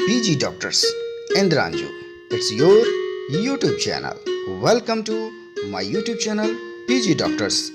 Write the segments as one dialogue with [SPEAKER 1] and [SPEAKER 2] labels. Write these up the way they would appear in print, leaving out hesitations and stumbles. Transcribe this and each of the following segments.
[SPEAKER 1] PG Doctors INDRANJU. It's your YouTube channel. Welcome to my YouTube channel PG Doctors.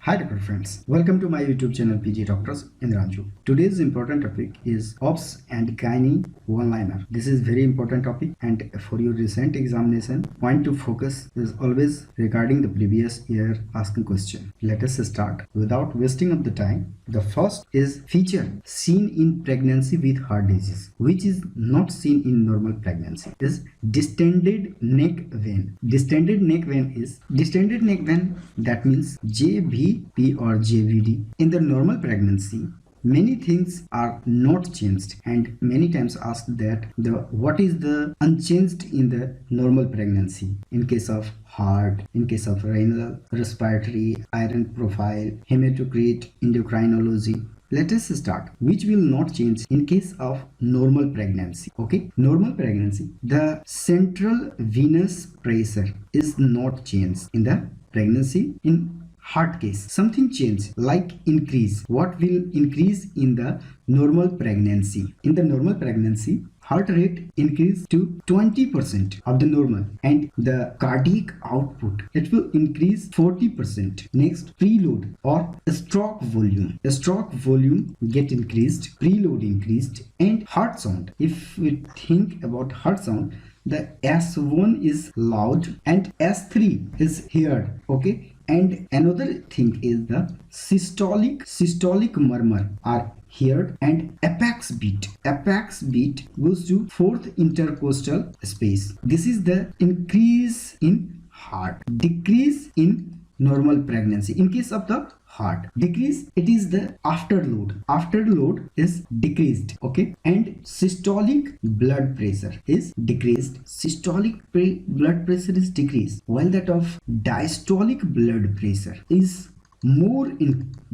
[SPEAKER 2] Hi doctor friends, welcome to my YouTube channel PG Doctors INDRANJU. Today's important topic is OBS and Gyne one-liner. This is very important topic, and for your recent examination, point to focus is always regarding the previous year asking question. Let us start without wasting of the time. The first is feature seen in pregnancy with heart disease, which is not seen in normal pregnancy, is distended neck vein. Distended neck vein, that means JVP or JVD. In the normal pregnancy, many things are not changed, and many times asked that what is the unchanged in the normal pregnancy in case of heart, in case of renal, respiratory, iron profile, hematocrit, endocrinology. Let us start. Which will not change in case of normal pregnancy? Okay, normal pregnancy, the central venous pressure is not changed in the pregnancy. In heart case, something change like increase. What will increase in the normal pregnancy? In the normal pregnancy, heart rate increase to 20% of the normal, and the cardiac output, it will increase 40%. Next, preload or stroke volume. The stroke volume get increased, preload increased, and heart sound. If we think about heart sound, the S1 is loud and S3 is heard. Okay, and another thing is the systolic murmur are heard, and apex beat goes to fourth intercostal space. This is the increase in heart. Decrease in normal pregnancy in case of the heart. Decrease, it is the afterload is decreased. Okay, and systolic blood pressure is decreased. Systolic blood pressure is decreased, while that of diastolic blood pressure is more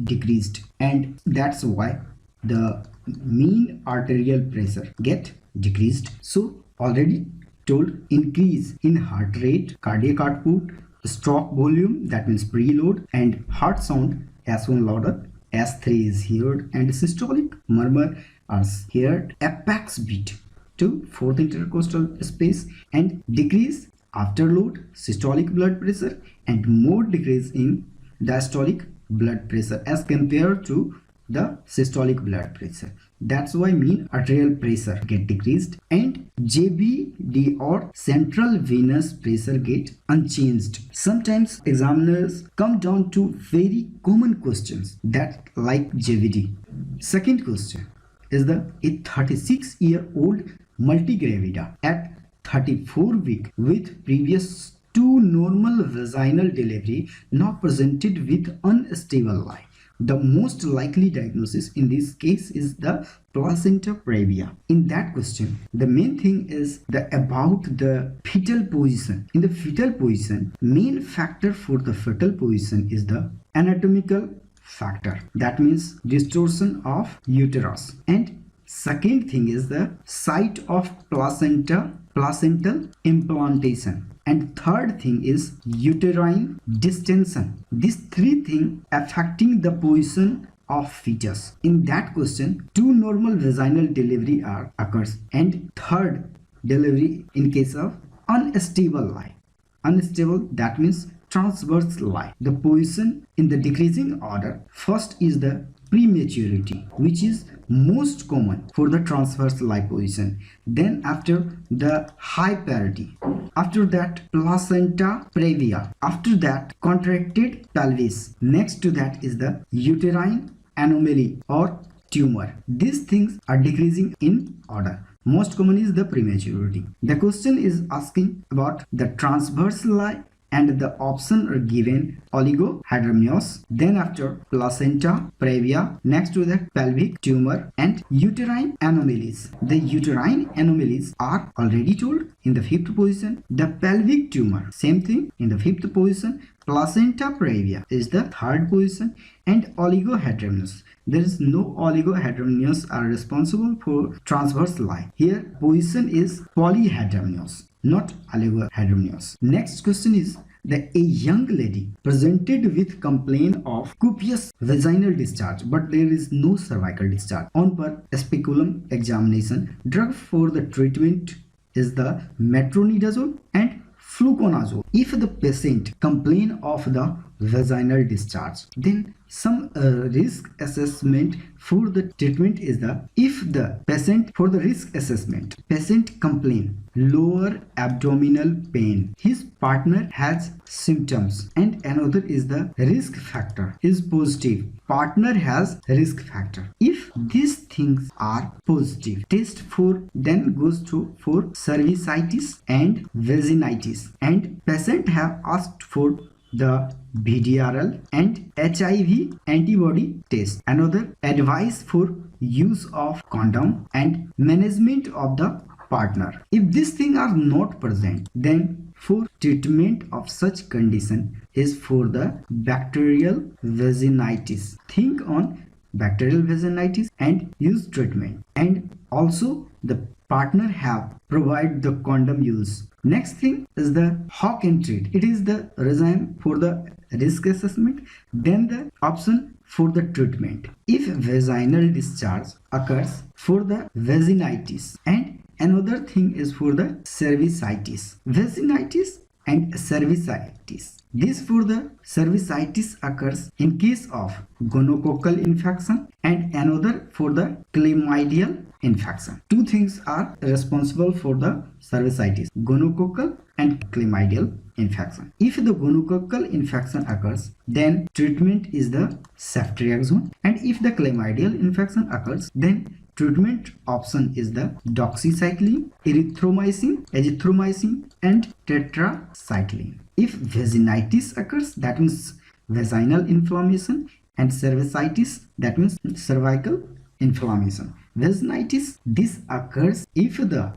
[SPEAKER 2] decreased, and that's why the mean arterial pressure get decreased. So already told, increase in heart rate, cardiac output, stroke volume, that means preload, and heart sound, S1 louder, S3 is heard, and systolic murmur are heard. Apex beat to fourth intercostal space, and decrease afterload, systolic blood pressure, and more decrease in diastolic blood pressure as compared to the systolic blood pressure. That's why mean arterial pressure get decreased, and JVD or central venous pressure get unchanged. Sometimes examiners come down to very common questions that like JVD. Second question is a 36-year-old multigravida at 34 week with previous 2 normal vaginal delivery now presented with unstable lie. The most likely diagnosis in this case is the placenta previa. In that question, the main thing is about the fetal position. In the fetal position, main factor for the fetal position is the anatomical factor. That means distortion of uterus. And second thing is the site of placental implantation. And third thing is uterine distension. These 3 things affecting the position of fetus. In that question, 2 normal vaginal delivery occurs, and third delivery in case of unstable lie. Unstable, that means transverse lie. The position in the decreasing order, first is the prematurity, which is most common for the transverse lie position. Then after the high parity, after that placenta previa, after that contracted pelvis, next to that is the uterine anomaly or tumor. These things are decreasing in order. Most common is the prematurity. The question is asking about the transverse lie, and the option are given oligohydramnios, then after placenta previa, next to the pelvic tumor, and uterine anomalies. The uterine anomalies are already told in the 5th position. The pelvic tumor, same thing in the 5th position. Placenta previa is the 3rd position, and oligohydramnios. There is no oligohydramnios are responsible for transverse lie. Here position is polyhydramnios, not oligohydramnios. Next question is a young lady presented with complaint of copious vaginal discharge, but there is no cervical discharge. On per speculum examination, drug for the treatment is the metronidazole and fluconazole. If the patient complain of the vaginal discharge, then some risk assessment for the treatment is the, if the patient, for the risk assessment, patient complain lower abdominal pain, his partner has symptoms, and another is the risk factor is positive, partner has risk factor. If these things are positive, test for then goes to for cervicitis and vaginitis, and patient have asked for the VDRL and HIV antibody test. Another advice for use of condom and management of the partner. If these things are not present, then for treatment of such condition is for the bacterial vaginitis. Think on bacterial vaginitis and use treatment, and also the partner have provide the condom use. Next thing is the hawk and treat. It is the regime for the risk assessment, then the option for the treatment. If vaginal discharge occurs for the vaginitis, and another thing is for the cervicitis. Vaginitis and cervicitis. This for the cervicitis occurs in case of gonococcal infection, and another for the chlamydial infection. Two things are responsible for the cervicitis: gonococcal and chlamydial infection. If the gonococcal infection occurs, then treatment is the ceftriaxone, and if the chlamydial infection occurs, then treatment option is the doxycycline, erythromycin, azithromycin, and tetracycline. If vaginitis occurs, that means vaginal inflammation, and cervicitis, that means cervical inflammation. Vaginitis, this occurs if the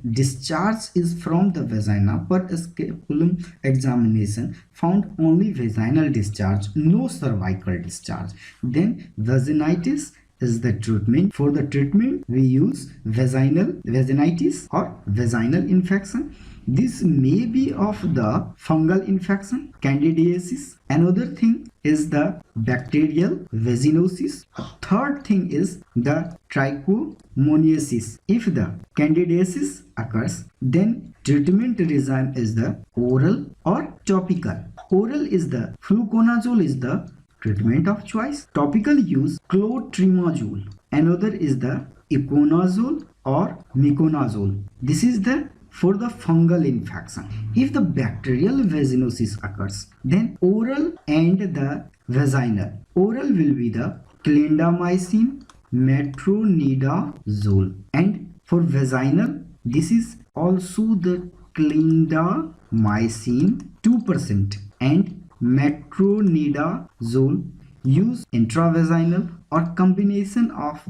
[SPEAKER 2] discharge is from the vagina. Per scapulum examination found only vaginal discharge, no cervical discharge. Then vaginitis is the treatment. For the treatment we use vaginitis or vaginal infection. This may be of the fungal infection, candidiasis. Another thing is the bacterial vaginosis. A third thing is the trichomoniasis. If the candidiasis occurs, then treatment regime is the oral or topical. Oral is the fluconazole is the treatment of choice. Topical use clotrimazole. Another is the iconazole or miconazole. This is the for the fungal infection. If the bacterial vaginosis occurs, then oral and the vaginal. Oral will be the clindamycin, metronidazole, and for vaginal, this is also the clindamycin 2% and metronidazole. Use intravaginal or combination of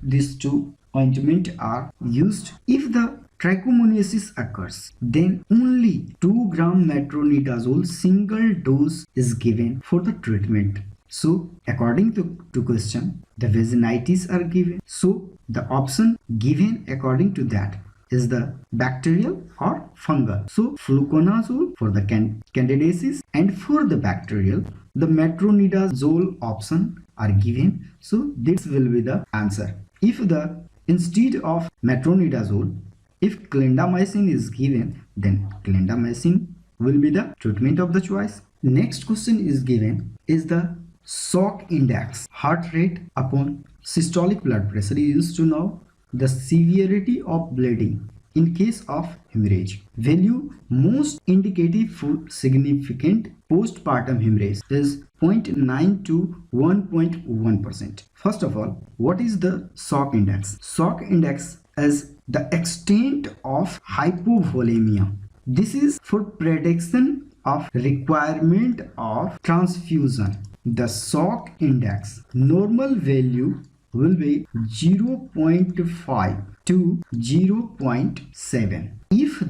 [SPEAKER 2] these two ointment are used. If the trichomoniasis occurs, then only 2 gram metronidazole single dose is given for the treatment. So according to question, the vaginitis are given, so the option given according to that is the bacterial or fungal. So fluconazole for the candidiasis, and for the bacterial the metronidazole option are given. So this will be the answer. If the instead of metronidazole, if clindamycin is given, then clindamycin will be the treatment of the choice. Next question is given is the shock index, heart rate upon systolic blood pressure used to know the severity of bleeding in case of hemorrhage. Value most indicative for significant postpartum hemorrhage is 0.9 to 1.1%. First of all, what is the shock index? Shock index is the extent of hypovolemia. This is for prediction of requirement of transfusion. The shock index normal value will be 0.5 to 0.7. If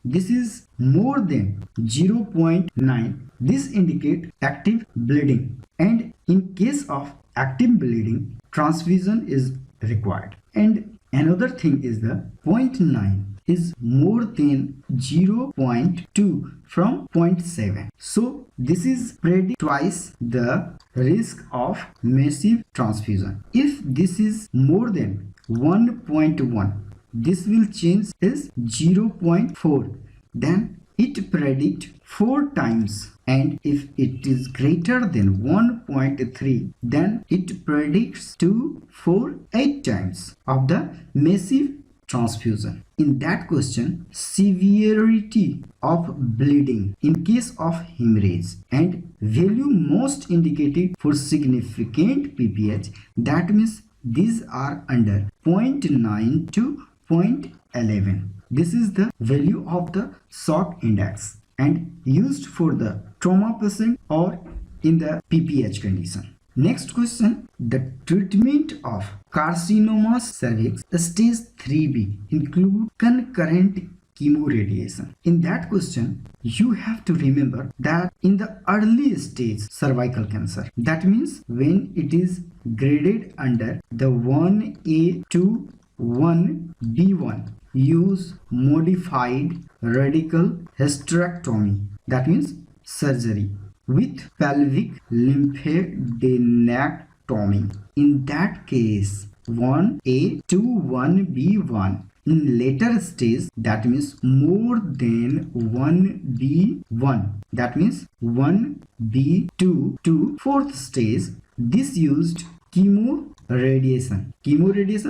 [SPEAKER 2] this is more than 0.9, this indicate active bleeding, and in case of active bleeding, transfusion is required. And another thing is the 0.9 is more than 0.2 from 0.7. So this is predict twice the risk of massive transfusion. If this is more than 1.1, this will change is 0.4. Then it predict 4 times, and if it is greater than 1.3, then it predicts 2, 4, 8 times of the massive transfusion. In that question, severity of bleeding in case of hemorrhage and value most indicative for significant PPH, that means these are under 0.9 to 0.11. This is the value of the shock index and used for the trauma patient or in the PPH condition. Next question, the treatment of carcinoma cervix stage 3B include concurrent chemoradiation. In that question, you have to remember that in the early stage cervical cancer, that means when it is graded under the 1A to 1B1, use modified radical hysterectomy, that means surgery with pelvic lymphadenectomy. In that case, 1A to 1B1. In later stage, that means more than 1B1, that means 1B2 to 4th stage, this used chemoradiation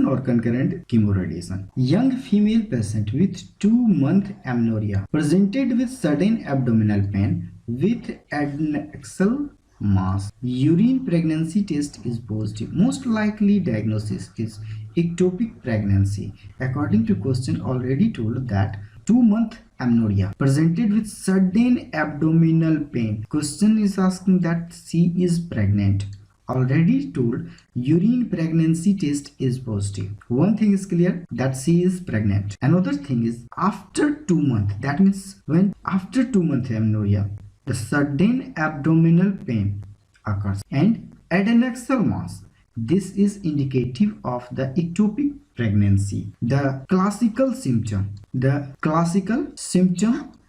[SPEAKER 2] or concurrent chemoradiation. Young female patient with 2-month amenorrhea presented with sudden abdominal pain with adnexal mass. Urine pregnancy test is positive. Most likely diagnosis is ectopic pregnancy. According to question already told that 2-month amenorrhea presented with sudden abdominal pain. Question is asking that she is pregnant. Already told urine pregnancy test is positive. One thing is clear, that she is pregnant. Another thing is after 2 months, that means when after 2-month amenorrhea, the sudden abdominal pain occurs and adnexal mass. This is indicative of the ectopic pregnancy. The classical symptom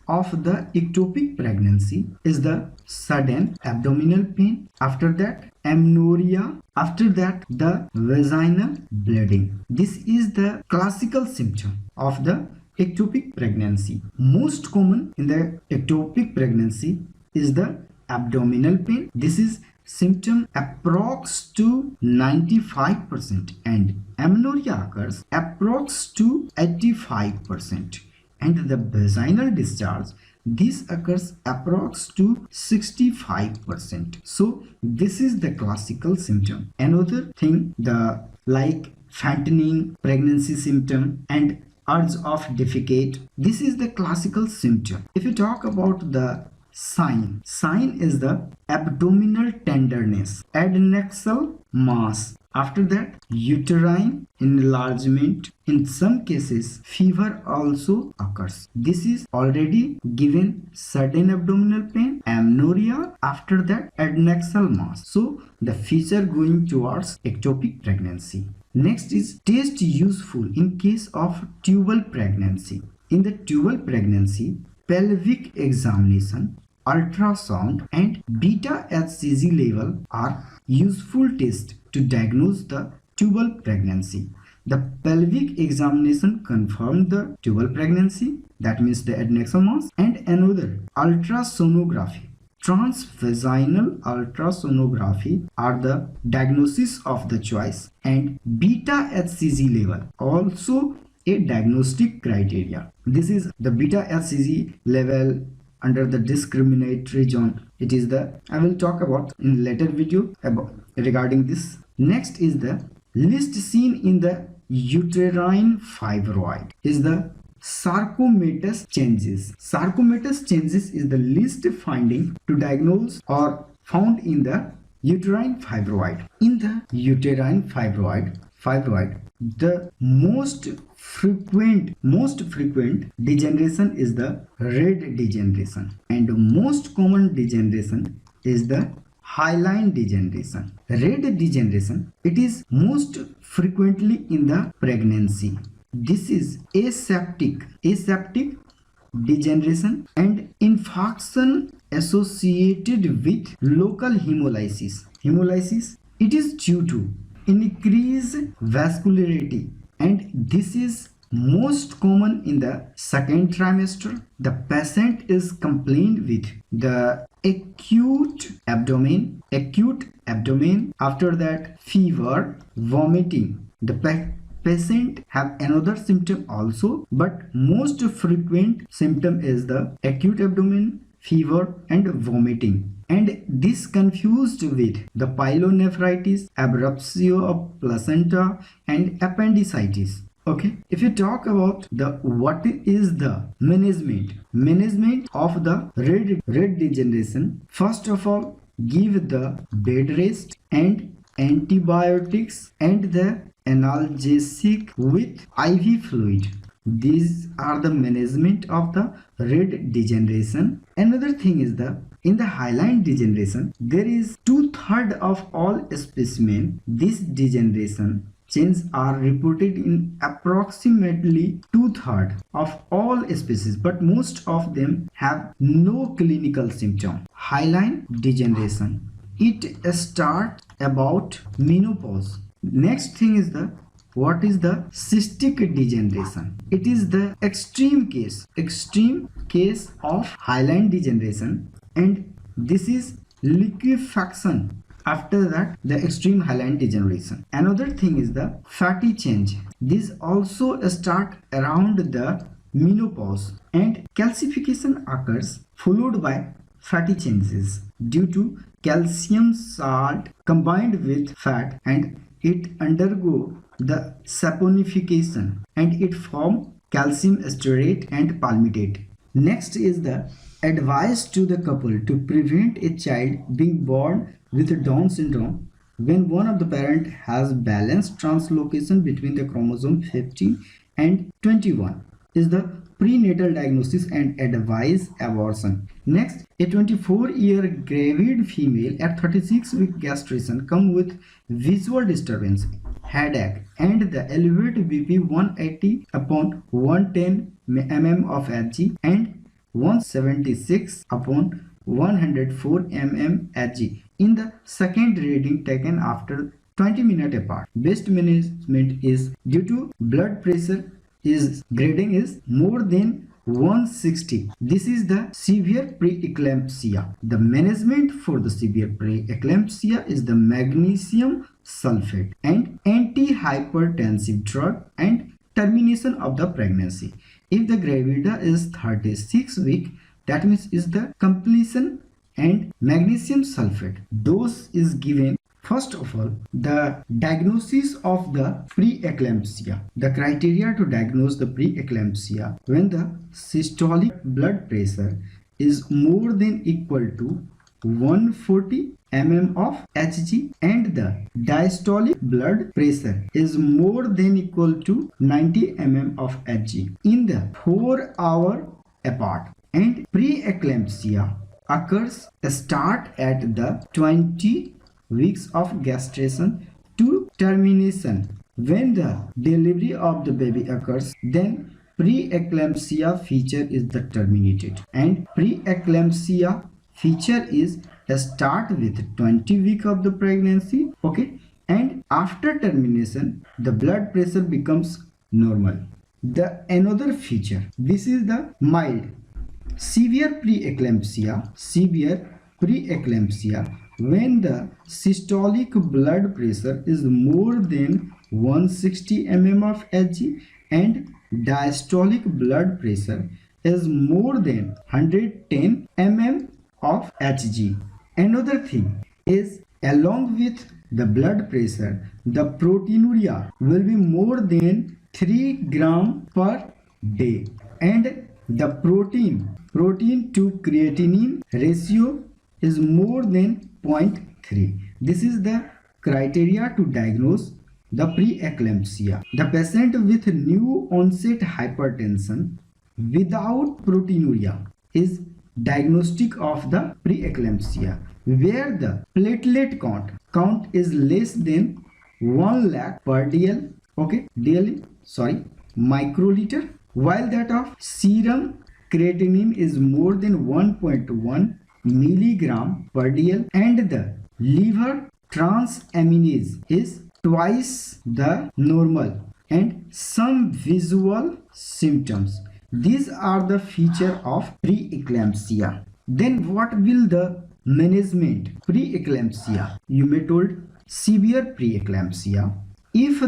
[SPEAKER 2] of the ectopic pregnancy is the sudden abdominal pain, after that amenorrhea, after that the vaginal bleeding. This is the classical symptom of the ectopic pregnancy. Most common in the ectopic pregnancy is the abdominal pain. This is symptom approx to 95% and amenorrhea occurs approx to 85%. And the vaginal discharge, this occurs approx to 65%. So this is the classical symptom. Another thing, the like fattening pregnancy symptom and urge of defecate, this is the classical symptom. If you talk about the sign is the abdominal tenderness, adnexal mass, after that uterine enlargement. In some cases fever also occurs. This is already given sudden abdominal pain, amenorrhea, after that adnexal mass. So the feature going towards ectopic pregnancy. Next is test useful in case of tubal pregnancy. In the tubal pregnancy, pelvic examination, ultrasound and beta HCG level are useful tests to diagnose the tubal pregnancy. The pelvic examination confirms the tubal pregnancy, that means the adnexal mass, and another ultrasonography. Transvaginal ultrasonography are the diagnosis of the choice, and beta HCG level also a diagnostic criteria. This is the beta HCG level under the discriminatory zone. It is the, I will talk about in later video about regarding this. Next is the list seen in the uterine fibroid is the sarcomatous changes. Sarcomatous changes is the least finding to diagnose or found in the uterine fibroid. In the uterine fibroid, the most frequent degeneration is the red degeneration, and most common degeneration is the hyaline degeneration. Red degeneration, it is most frequently in the pregnancy. this is aseptic degeneration and infarction associated with local hemolysis. It is due to increased vascularity, and this is most common in the second trimester. The patient is complained with the acute abdomen, after that fever, vomiting. The patient have another symptom also, but most frequent symptom is the acute abdomen, fever and vomiting, and this confused with the pyelonephritis, abruptio of placenta and appendicitis. Okay, if you talk about the what is the management of the red degeneration, first of all, give the bed rest and antibiotics and the analgesic with IV fluid. These are the management of the red degeneration. Another thing is in the hyaline degeneration, there is 2/3 of all specimens. This degeneration changes are reported in approximately 2/3 of all species, but most of them have no clinical symptom. Hyaline degeneration, it starts about menopause. Next thing is what is the cystic degeneration? It is the extreme case of hyaline degeneration, and this is liquefaction. After that, the extreme hyaline degeneration. Another thing is the fatty change. This also start around the menopause, and calcification occurs followed by fatty changes due to calcium salt combined with fat, and it undergo the saponification and it form calcium stearate and palmitate. Next is the advice to the couple to prevent a child being born with Down syndrome when one of the parent has balanced translocation between the chromosome 15 and 21 is the prenatal diagnosis and advise abortion. Next, a 24-year gravid female at 36-week gestation come with visual disturbance, headache, and the elevated BP 180 upon 110 mm of Hg and 176 upon 104 mm Hg in the second reading taken after 20 minutes apart. Best management is due to blood pressure is grading is more than 160. This is the severe preeclampsia. The management for the severe preeclampsia is the magnesium sulfate and antihypertensive drug and termination of the pregnancy. If the gravida is 36 week, that means is the completion, and magnesium sulfate dose is given. First of all, the diagnosis of the preeclampsia. The criteria to diagnose the preeclampsia: when the systolic blood pressure is more than equal to 140 mm of Hg and the diastolic blood pressure is more than equal to 90 mm of Hg in the 4 hour apart. And preeclampsia occurs start at the 20 weeks of gestation to termination. When the delivery of the baby occurs, then preeclampsia feature is the terminated, and preeclampsia feature is start with 20 week of the pregnancy, okay, and after termination the blood pressure becomes normal. The another feature, this is the mild. Severe preeclampsia when the systolic blood pressure is more than 160 mm of Hg and diastolic blood pressure is more than 110 mm of Hg. Another thing is, along with the blood pressure, the proteinuria will be more than 3 gram per day, and the protein to creatinine ratio is more than 0.3. This is the criteria to diagnose the preeclampsia. The patient with new onset hypertension without proteinuria is diagnostic of the preeclampsia, where the platelet count is less than 1 lakh per DL, okay, daily, sorry, microliter, while that of serum creatinine is more than 1.1 milligram per dl, and the liver transaminase is twice the normal, and some visual symptoms. These are the feature of preeclampsia. Then what will the management preeclampsia? You may told severe preeclampsia. If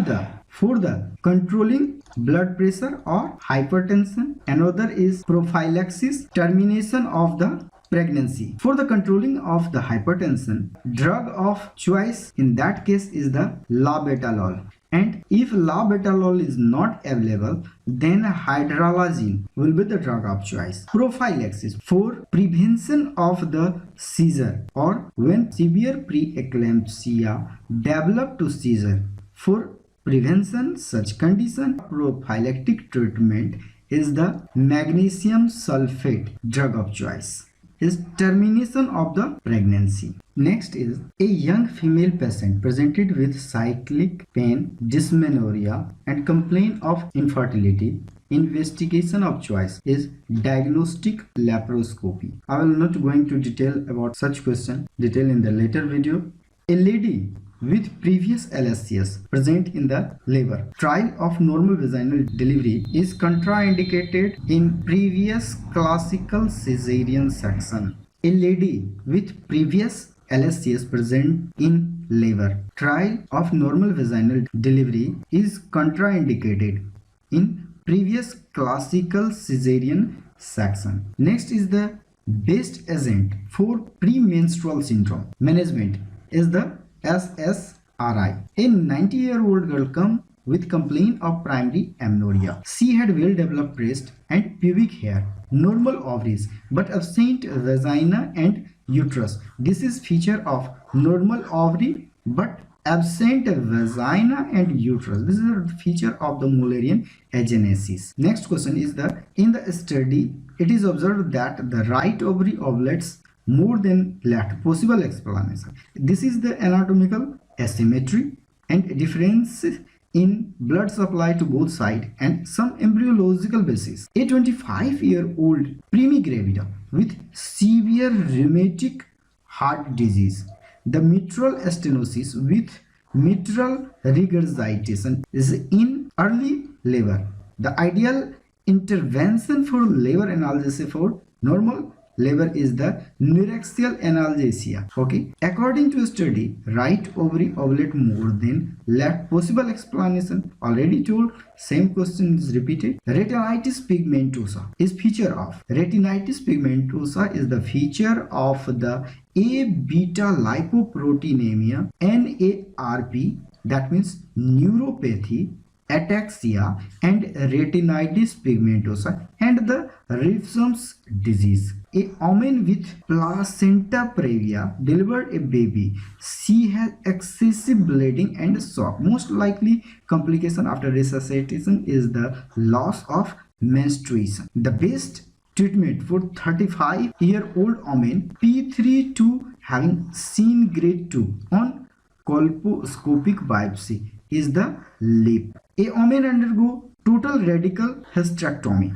[SPEAKER 2] for the controlling blood pressure or hypertension, another is prophylaxis, termination of the pregnancy. For the controlling of the hypertension, drug of choice in that case is the labetalol. And if labetalol is not available, then hydralazine will be the drug of choice. Prophylaxis for prevention of the seizure, or when severe preeclampsia develop to seizure. For prevention such condition, prophylactic treatment is the magnesium sulfate drug of choice. Is termination of the pregnancy. Next is a young female patient presented with cyclic pain, dysmenorrhea, and complaint of infertility. Investigation of choice is diagnostic laparoscopy. I will not going to detail about such question in the later video. A lady with previous LSCS present in the labor. Trial of normal vaginal delivery is contraindicated in previous classical cesarean section. A lady with previous LSCS present in labor. Trial of normal vaginal delivery is contraindicated in previous classical cesarean section. Next is the best agent for premenstrual syndrome. Management is the SSRI. A 90-year-old girl come with complaint of primary amenorrhea. She had well-developed breast and pubic hair, normal ovaries, but absent vagina and uterus. This is feature of normal ovary but absent vagina and uterus. This is a feature of the Mullerian agenesis. Next question is in the study, it is observed that the right ovary ovulates more than left. Possible explanation. This is the anatomical asymmetry and difference in blood supply to both sides and some embryological basis. A 25-year-old premigravida with severe rheumatic heart disease, the mitral stenosis with mitral regurgitation is in early labor. The ideal intervention for labor analgesia for normal labor is the neuraxial analgesia. Okay. According to a study, right ovary ovulate more than left. Possible explanation already told. Same question is repeated. Retinitis pigmentosa is feature of. Retinitis pigmentosa is the feature of the A beta lipoproteinemia, NARP, that means neuropathy, ataxia, and retinitis pigmentosa, and the Refsum's disease. A woman with placenta previa delivered a baby. She has excessive bleeding and shock. Most likely complication after resuscitation is the loss of menstruation. The best treatment for 35-year-old woman P3 to having seen grade 2 on colposcopic biopsy is the lip. A woman undergo total radical hysterectomy.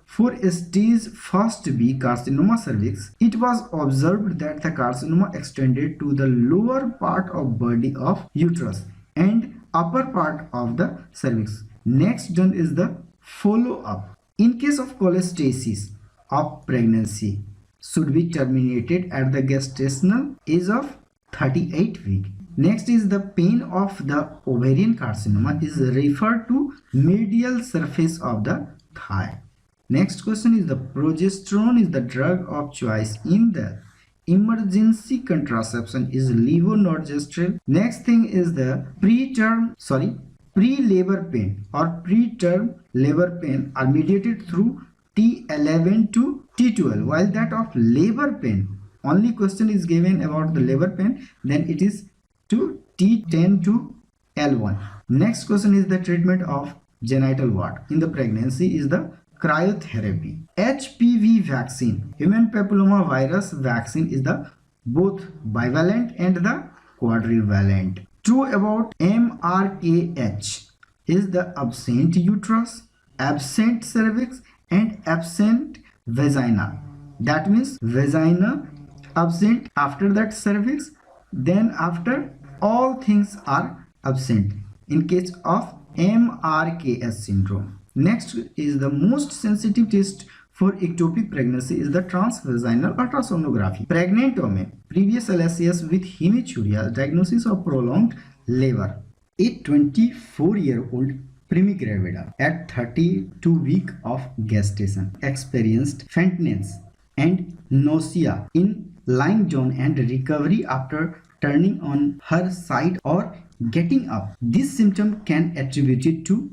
[SPEAKER 2] For stage 1B carcinoma cervix, it was observed that the carcinoma extended to the lower part of body of uterus and upper part of the cervix. Next done is the follow-up. In case of cholestasis of pregnancy, should be terminated at the gestational age of 38 weeks. Next is the pain of the ovarian carcinoma is referred to medial surface of the thigh. Next question is the progesterone is the drug of choice in the emergency contraception is levonorgestrel. Next thing is the pre-labor pain or preterm labor pain are mediated through T11 to T12, while that of labor pain, only question is given about the labor pain, then it is to T10 to L1. Next question is the treatment of genital wart in the pregnancy is the cryotherapy. HPV vaccine, human papilloma virus vaccine, is the both bivalent and the quadrivalent. True about MRKH is the absent uterus, absent cervix and absent vagina. That means vagina absent, after that cervix, then after all things are absent in case of MRKS syndrome. Next is the most sensitive test for ectopic pregnancy is the transvaginal ultrasonography. Pregnant women, previous LSCS with hematuria, diagnosis of prolonged labor. A 24-year-old primigravida at 32 week of gestation experienced faintness and nausea in lying zone and recovery after turning on her side or getting up. This symptom can attributed to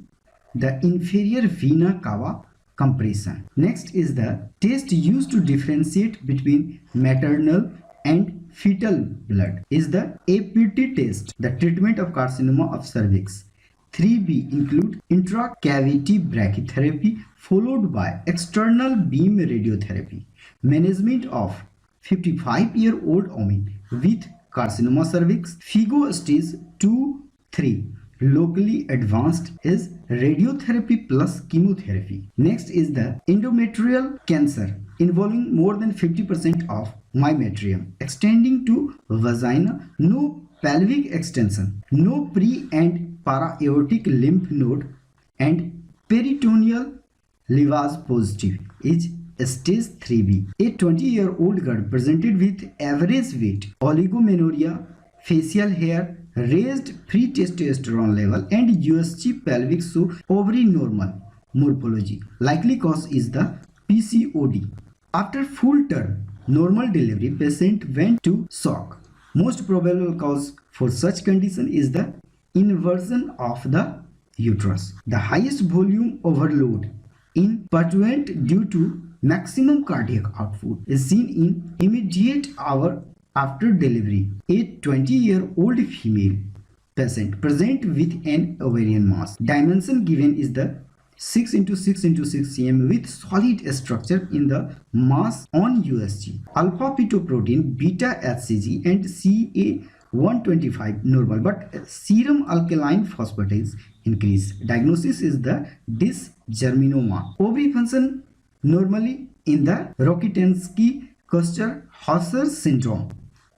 [SPEAKER 2] the inferior vena cava compression. Next is the test used to differentiate between maternal and fetal blood is the APT test. The treatment of carcinoma of cervix. 3B include intracavity brachytherapy followed by external beam radiotherapy. Management of 55-year-old women with carcinoma cervix. FIGO stage 2-3 locally advanced is radiotherapy plus chemotherapy. Next is the endometrial cancer involving more than 50% of myometrium extending to vagina, no pelvic extension, no pre and para-aortic lymph node, and peritoneal lavage positive is stage 3B. A 20-year-old girl presented with average weight, oligomenorrhea, facial hair, raised free testosterone level, and USG pelvic show ovary normal morphology. Likely cause is the PCOD. After full term normal delivery, patient went to shock. Most probable cause for such condition is the inversion of the uterus. The highest volume overload in pursuant due to maximum cardiac output is seen in immediate hour after delivery. A 20-year-old female patient present with an ovarian mass. Dimension given is the 6 into 6 into 6 cm with solid structure in the mass on USG. Alpha fetoprotein, beta HCG and CA125 normal, but serum alkaline phosphatase increase. Diagnosis is the dysgerminoma. Ovary function normally in the Rokitansky-Kuster-Hauser syndrome.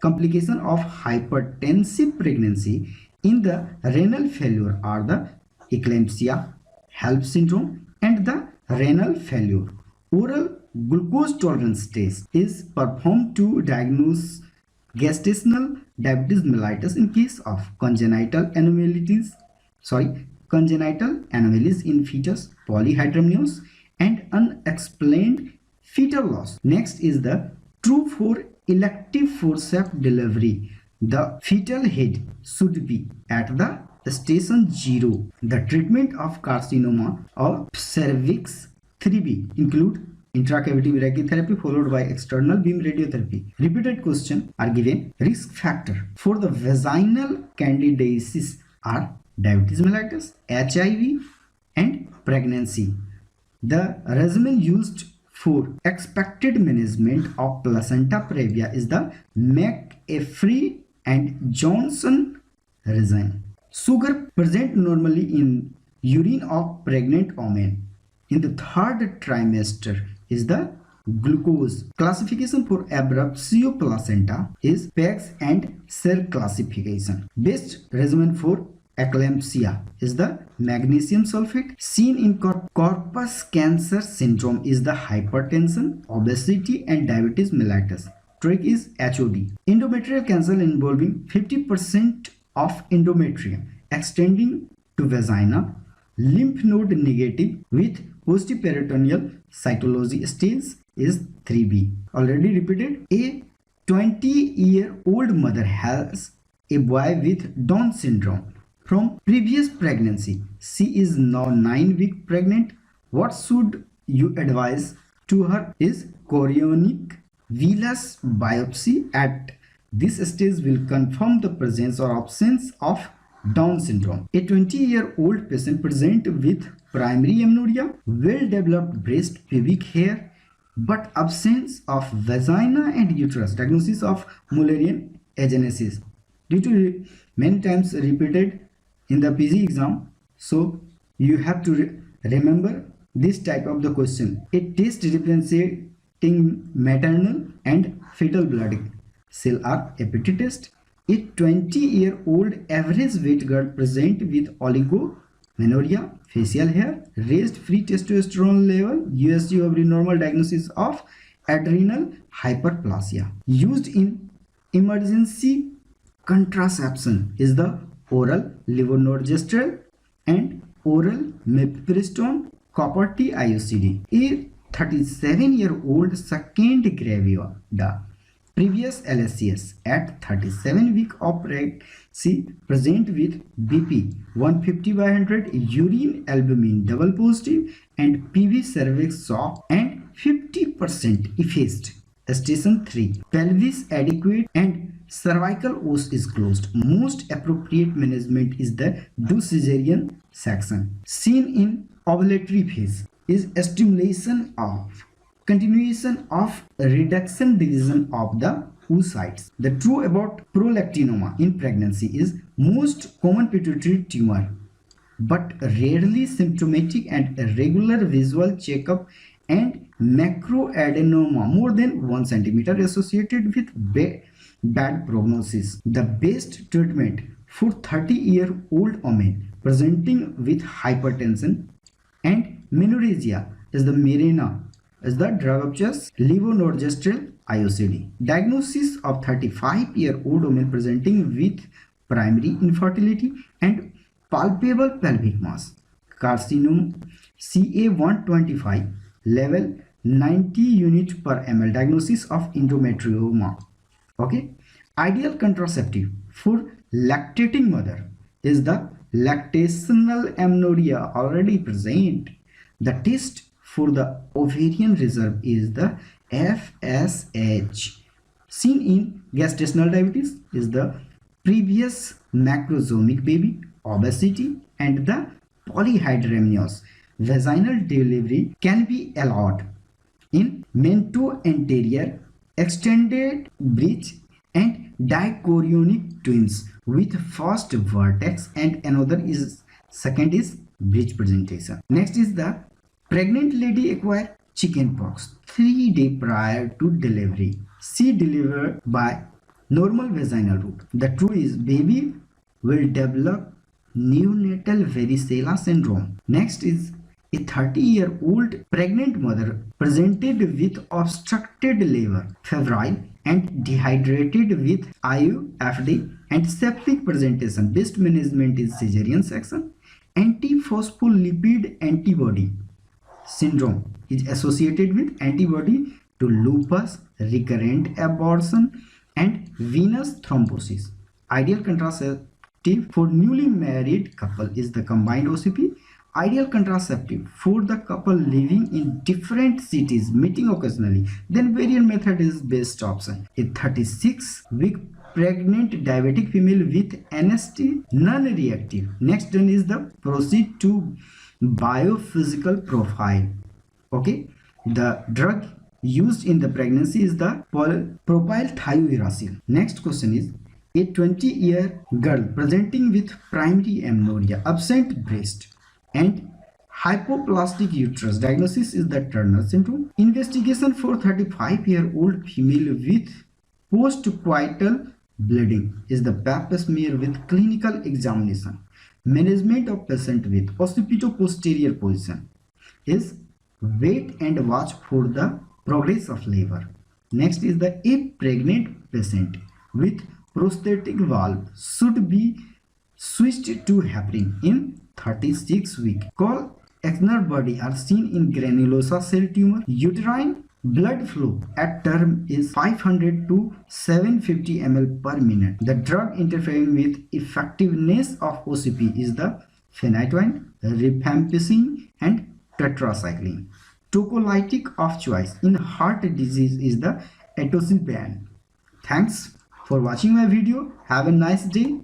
[SPEAKER 2] Complication of hypertensive pregnancy in the renal failure are the eclampsia, HELP syndrome, and the renal failure. Oral glucose tolerance test is performed to diagnose gestational diabetes mellitus in case of congenital anomalies in fetus, polyhydramnios, and unexplained fetal loss. Next is the true for elective forceps delivery. The fetal head should be at the station 0. The treatment of carcinoma of cervix 3B include intracavity brachytherapy followed by external beam radiotherapy. Repeated questions are given. Risk factor for the vaginal candidiasis are diabetes mellitus, HIV, and pregnancy. The regimen used for expected management of placenta previa is the McAfee and Johnson regimen. Sugar present normally in urine of pregnant women in the third trimester is the glucose. Classification for abruptio placenta is PEGS and cell classification. Best regimen for eclampsia is the magnesium sulfate. Seen in corpus cancer syndrome is the hypertension, obesity, and diabetes mellitus. Trick is HOD. Endometrial cancer involving 50% of endometrium extending to vagina, lymph node negative with postperitoneal cytology stage is 3B. Already repeated. A 20-year-old mother has a boy with Down syndrome from previous pregnancy. She is now 9 weeks pregnant. What should you advise to her is chorionic villus biopsy. At this stage will confirm the presence or absence of Down syndrome. A 20-year-old patient present with primary amenorrhea, well-developed breast, pubic hair, but absence of vagina and uterus. Diagnosis of Mullerian agenesis due to many times repeated in the PG exam. So you have to remember this type of the question. A test differentiating maternal and fetal blood cell are APT test. A 20-year-old average weight girl present with oligomenorrhea, facial hair, raised free testosterone level, USG ovary normal, diagnosis of adrenal hyperplasia. Used in emergency contraception is the oral levonorgestrel and oral mifepristone copper T IUCD. A 37-year-old second gravida, previous LSCS at 37 week of pregnancy, present with BP 150/100, urine albumin double positive and PV cervix soft and 50% effaced. Station 3. Pelvis adequate and cervical os is closed. Most appropriate management is the do cesarean section. Seen in ovulatory phase is stimulation of continuation of reduction division of the oocytes. The truth about prolactinoma in pregnancy is most common pituitary tumor, but rarely symptomatic, and regular visual checkup and macroadenoma more than 1 centimeter associated with bad prognosis. The best treatment for 30-year-old women presenting with hypertension and menorrhagia is the Mirena, is the drug of choice levonorgestrel IUCD. Diagnosis of 35-year-old women presenting with primary infertility and palpable pelvic mass carcinoma, CA125 level 90 units per ml, diagnosis of endometrioma. Okay, ideal contraceptive for lactating mother is the lactational amenorrhea already present. The test for the ovarian reserve is the FSH. Seen in gestational diabetes is the previous macrosomic baby, obesity, and the polyhydramnios. Vaginal delivery can be allowed in mento-anterior, extended bridge, and dichorionic twins with first vertex and another is second is bridge presentation. Next is the pregnant lady acquire chickenpox 3 days prior to delivery. She delivered by normal vaginal route. The truth is baby will develop neonatal varicella syndrome. Next is a 30-year-old pregnant mother presented with obstructed liver, febrile and dehydrated with IUFD and septic presentation. Best management is cesarean section. Antiphospholipid antibody syndrome is associated with antibody to lupus, recurrent abortion and venous thrombosis. Ideal contraceptive for newly married couple is the combined OCP. Ideal contraceptive for the couple living in different cities meeting occasionally, then variant method is best option. A 36-week pregnant diabetic female with NST non-reactive. Next one is the proceed to biophysical profile. Okay, the drug used in the pregnancy is the propyl thiouracil. Next question is a 20-year girl presenting with primary amenorrhea, absent breast and hypoplastic uterus. Diagnosis is the Turner syndrome. Investigation for 35-year-old female with postcoital bleeding is the pap smear with clinical examination. Management of patient with occipito-posterior position is wait and watch for the progress of labor. Next is a pregnant patient with prosthetic valve should be switched to heparin in 36 weeks. Call exner body are seen in granulosa cell tumor. Uterine blood flow at term is 500 to 750 ml per minute. The drug interfering with effectiveness of OCP is the phenytoin, rifampicin and tetracycline. Tocolytic of choice in heart disease is the atoziban. Thanks for watching my video. Have a nice day.